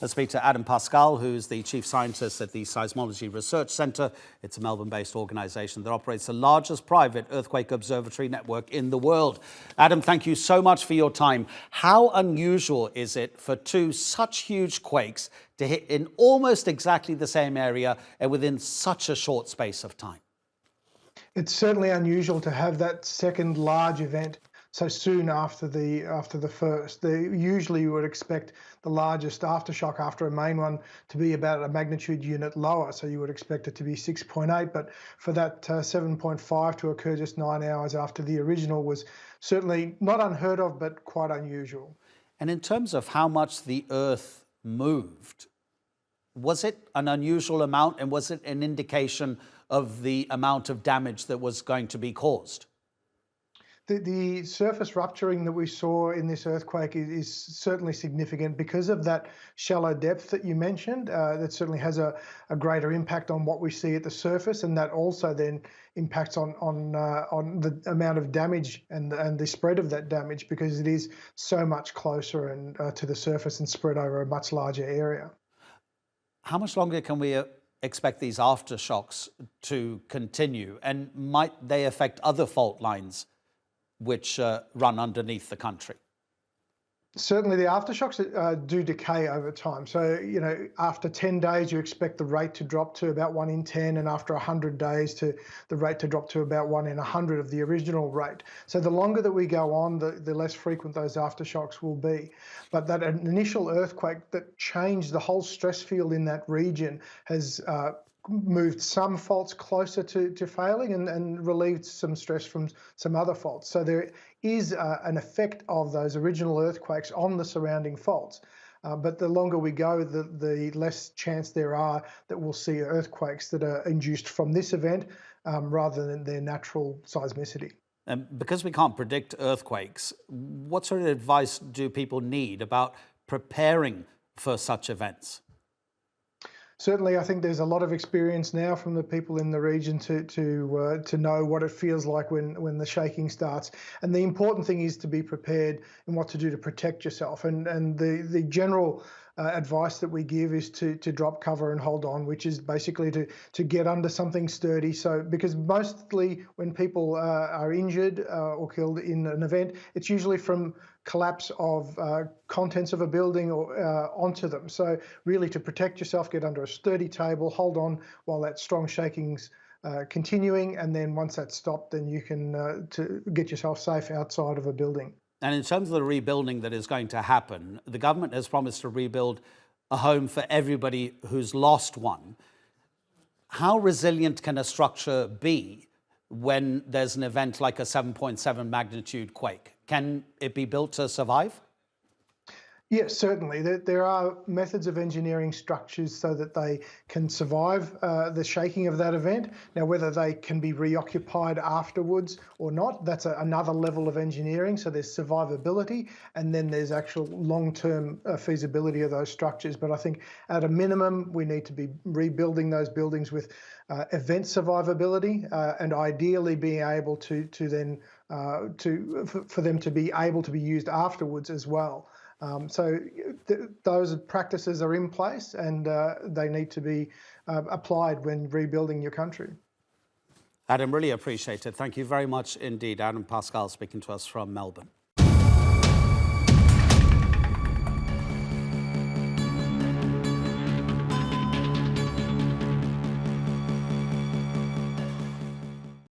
Let's speak to Adam Pascale, who's the Chief Scientist at the Seismology Research Center. It's a Melbourne-based organisation that operates the largest private earthquake observatory network in the world. Adam, thank you so much for your time. How unusual is it for two such huge quakes to hit in almost exactly the same area and within such a short space of time? It's certainly unusual to have that second large event so soon after the first. Usually you would expect the largest aftershock after a main one to be about a magnitude unit lower, so you would expect it to be 6.8, but for that 7.5 to occur just 9 hours after the original was certainly not unheard of, but quite unusual. And in terms of how much the Earth moved, was it an unusual amount, and was it an indication of the amount of damage that was going to be caused? The surface rupturing that we saw in this earthquake is certainly significant because of that shallow depth that you mentioned. That certainly has a greater impact on what we see at the surface, and that also then impacts on the amount of damage and the spread of that damage, because it is so much closer and to the surface and spread over a much larger area. How much longer can we expect these aftershocks to continue, and might they affect other fault lines which run underneath the country? Certainly the aftershocks do decay over time. So, after 10 days, you expect the rate to drop to about 1 in 10, and after 100 days, the rate to drop to about 1 in 100 of the original rate. So the longer that we go on, the less frequent those aftershocks will be. But that initial earthquake that changed the whole stress field in that region has moved some faults closer to failing and relieved some stress from some other faults. So there is an effect of those original earthquakes on the surrounding faults. But the longer we go, the less chance there are that we'll see earthquakes that are induced from this event rather than their natural seismicity. And because we can't predict earthquakes, what sort of advice do people need about preparing for such events? Certainly, I think there's a lot of experience now from the people in the region to know what it feels like when the shaking starts. And the important thing is to be prepared and what to do to protect yourself. And the general advice that we give is to drop cover and hold on, which is basically to get under something sturdy. So, because mostly when people are injured or killed in an event, it's usually from collapse of contents of a building or onto them. So really, to protect yourself, get under a sturdy table, hold on while that strong shaking's continuing, and then once that's stopped, then you can to get yourself safe outside of a building. And in terms of the rebuilding that is going to happen, the government has promised to rebuild a home for everybody who's lost one. How resilient can a structure be when there's an event like a 7.7 magnitude quake? Can it be built to survive? Yes, certainly. There are methods of engineering structures so that they can survive the shaking of that event. Now, whether they can be reoccupied afterwards or not, that's another level of engineering. So there's survivability, and then there's actual long-term feasibility of those structures. But I think at a minimum, we need to be rebuilding those buildings with event survivability, and ideally being able to then for them to be able to be used afterwards as well. So those practices are in place, and they need to be applied when rebuilding your country. Adam, really appreciate it. Thank you very much indeed. Adam Pascale speaking to us from Melbourne.